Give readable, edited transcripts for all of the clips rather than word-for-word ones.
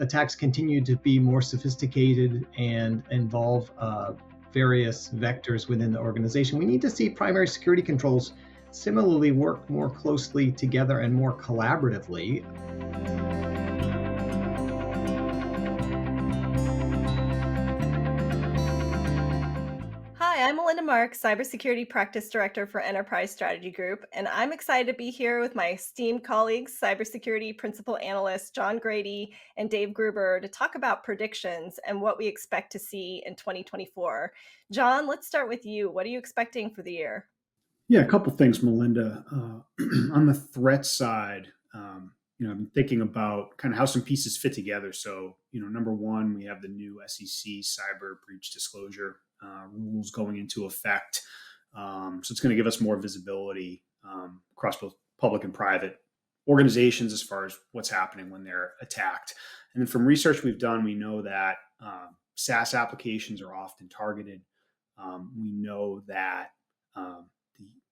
attacks continue to be more sophisticated and involve various vectors within the organization, we need to see primary security controls similarly work more closely together and more collaboratively. Hi, I'm Melinda Marks, Cybersecurity Practice Director for Enterprise Strategy Group, and I'm excited to be here with my esteemed colleagues, Cybersecurity Principal Analysts John Grady and Dave Gruber, to talk about predictions and what we expect to see in 2024. John, let's start with you. What are you expecting for the year? Yeah, a couple things, Melinda. On the threat side, I've been thinking about kind of how some pieces fit together. So, number one, we have the new SEC cyber breach disclosure rules going into effect. So it's going to give us more visibility across both public and private organizations as far as what's happening when they're attacked. And then from research we've done, we know that SaaS applications are often targeted. We know that um,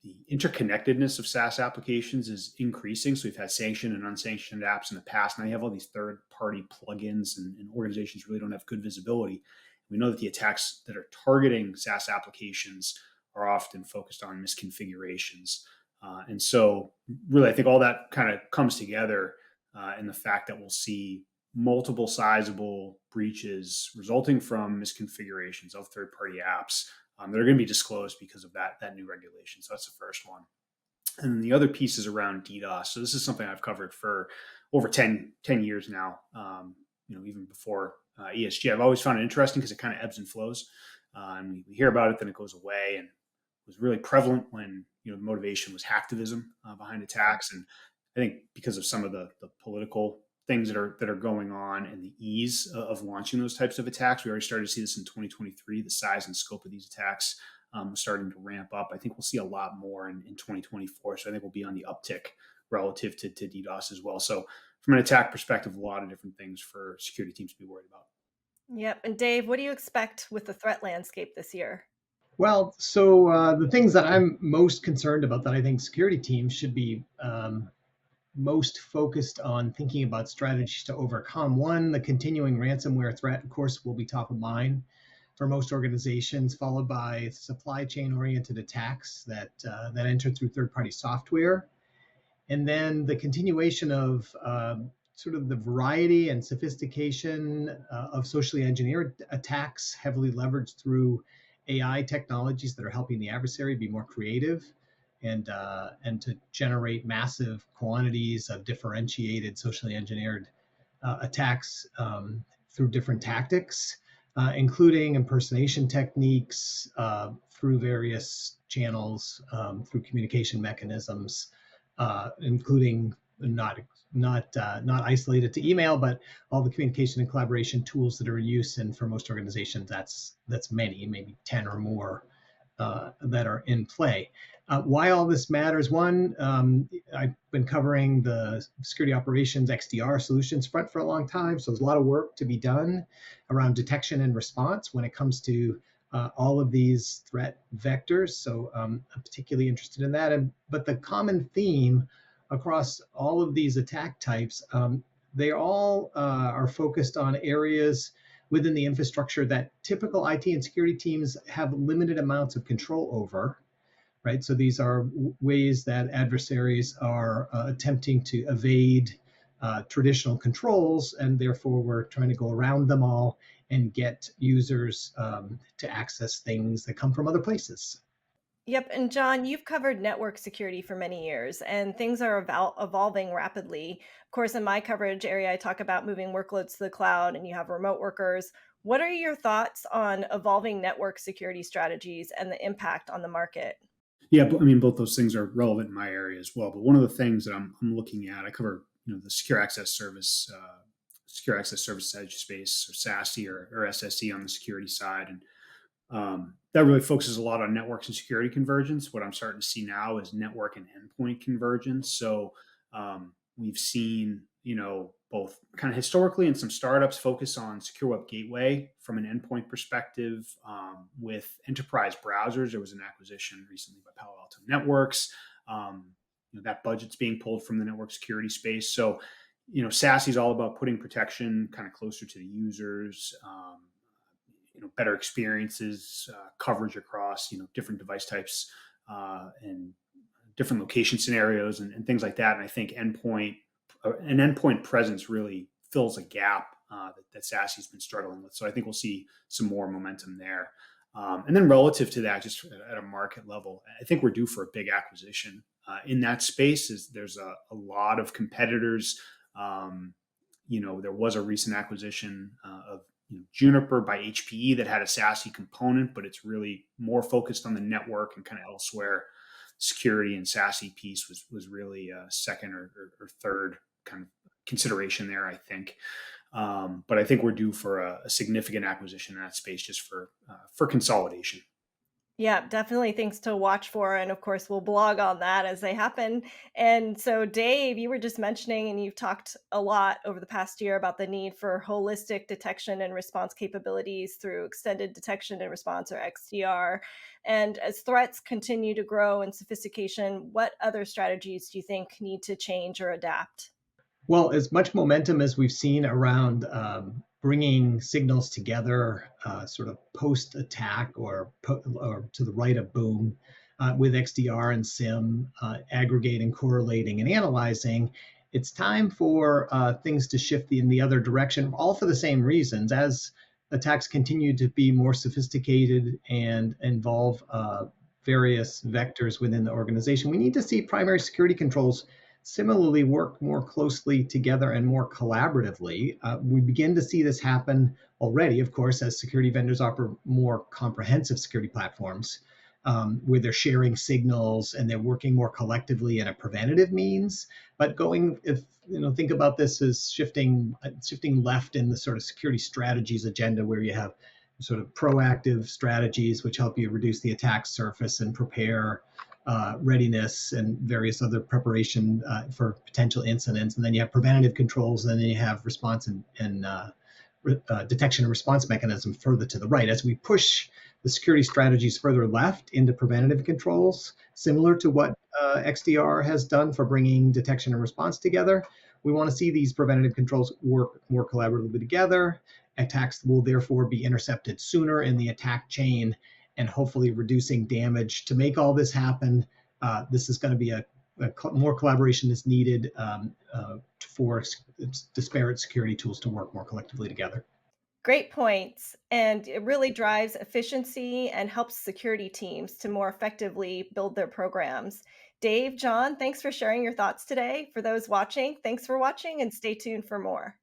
the interconnectedness of SaaS applications is increasing. So we've had sanctioned and unsanctioned apps in the past. Now you have all these third-party plugins, and organizations really don't have good visibility. We know that the attacks that are targeting SaaS applications are often focused on misconfigurations. And so really, I think all that kind of comes together in the fact that we'll see multiple sizable breaches resulting from misconfigurations of third-party apps that are going to be disclosed because of that new regulation. So that's the first one. And then the other piece is around DDoS. So this is something I've covered for over 10 years now, even before ESG. I've always found it interesting because it kind of ebbs and flows. And we hear about it, then it goes away. And it was really prevalent when the motivation was hacktivism behind attacks. And I think because of some of the political things that are going on and the ease of launching those types of attacks. We already started to see this in 2023. The size and scope of these attacks was starting to ramp up. I think we'll see a lot more in 2024. So I think we'll be on the uptick relative to DDoS as well. So from an attack perspective, a lot of different things for security teams to be worried about. Yep. And Dave, what do you expect with the threat landscape this year? Well, so the things that I'm most concerned about that I think security teams should be most focused on thinking about strategies to overcome. One, the continuing ransomware threat, of course, will be top of mind for most organizations, followed by supply chain oriented attacks that enter through third party software. And then the continuation of sort of the variety and sophistication of socially engineered attacks, heavily leveraged through AI technologies that are helping the adversary be more creative and to generate massive quantities of differentiated socially engineered attacks through different tactics, including impersonation techniques through various channels, through communication mechanisms, including not isolated to email, but all the communication and collaboration tools that are in use. And for most organizations, that's many, maybe 10 or more that are in play. Why all this matters? One, I've been covering the security operations XDR solutions front for a long time, so there's a lot of work to be done around detection and response when it comes to all of these threat vectors. So I'm particularly interested in that. But the common theme across all of these attack types, they all are focused on areas within the infrastructure that typical IT and security teams have limited amounts of control over, right? So these are ways that adversaries are attempting to evade traditional controls, and therefore we're trying to go around them all and get users to access things that come from other places. Yep. And John, you've covered network security for many years, and things are evolving rapidly. Of course, in my coverage area, I talk about moving workloads to the cloud, and you have remote workers. What are your thoughts on evolving network security strategies and the impact on the market? Yeah, but I mean, both those things are relevant in my area as well. But one of the things that I'm looking at, I cover, the secure access service edge space, or SASE or SSE on the security side, and that really focuses a lot on networks and security convergence. What I'm starting to see now is network and endpoint convergence. So we've seen, both kind of historically and some startups focus on secure web gateway from an endpoint perspective. With enterprise browsers, there was an acquisition recently by Palo Alto Networks. That budget's being pulled from the network security space. So SASE is all about putting protection kind of closer to the users. Better experiences, coverage across different device types and different location scenarios and things like that. And I think an endpoint presence really fills a gap that SASE's been struggling with. So I think we'll see some more momentum there. And then relative to that, just at a market level, I think we're due for a big acquisition in that space. There's a lot of competitors. There was a recent acquisition of Juniper by HPE that had a SASE component, but it's really more focused on the network and kind of elsewhere. Security and SASE piece was really a second or third kind of consideration there, I think. But I think we're due for a significant acquisition in that space just for consolidation. Yeah, definitely things to watch for. And of course, we'll blog on that as they happen. And so, Dave, you were just mentioning, and you've talked a lot over the past year about the need for holistic detection and response capabilities through extended detection and response, or XDR. And as threats continue to grow in sophistication, what other strategies do you think need to change or adapt? Well, as much momentum as we've seen around bringing signals together, sort of post attack or to the right of boom with XDR and SIM, aggregating, correlating, and analyzing, it's time for things to shift in the other direction, all for the same reasons. As attacks continue to be more sophisticated and involve various vectors within the organization, we need to see primary security controls similarly work more closely together and more collaboratively. We begin to see this happen already, of course, as security vendors offer more comprehensive security platforms where they're sharing signals and they're working more collectively in a preventative means. But think about this as shifting left in the sort of security strategies agenda, where you have sort of proactive strategies which help you reduce the attack surface and prepare readiness and various other preparation for potential incidents. And then you have preventative controls, and then you have response and detection and response mechanism further to the right. As we push the security strategies further left into preventative controls, similar to what XDR has done for bringing detection and response together, we want to see these preventative controls work more collaboratively together. Attacks will therefore be intercepted sooner in the attack chain and hopefully reducing damage. To make all this happen, this is going to be more collaboration is needed for disparate security tools to work more collectively together. Great points. And it really drives efficiency and helps security teams to more effectively build their programs. Dave, John, thanks for sharing your thoughts today. For those watching, thanks for watching and stay tuned for more.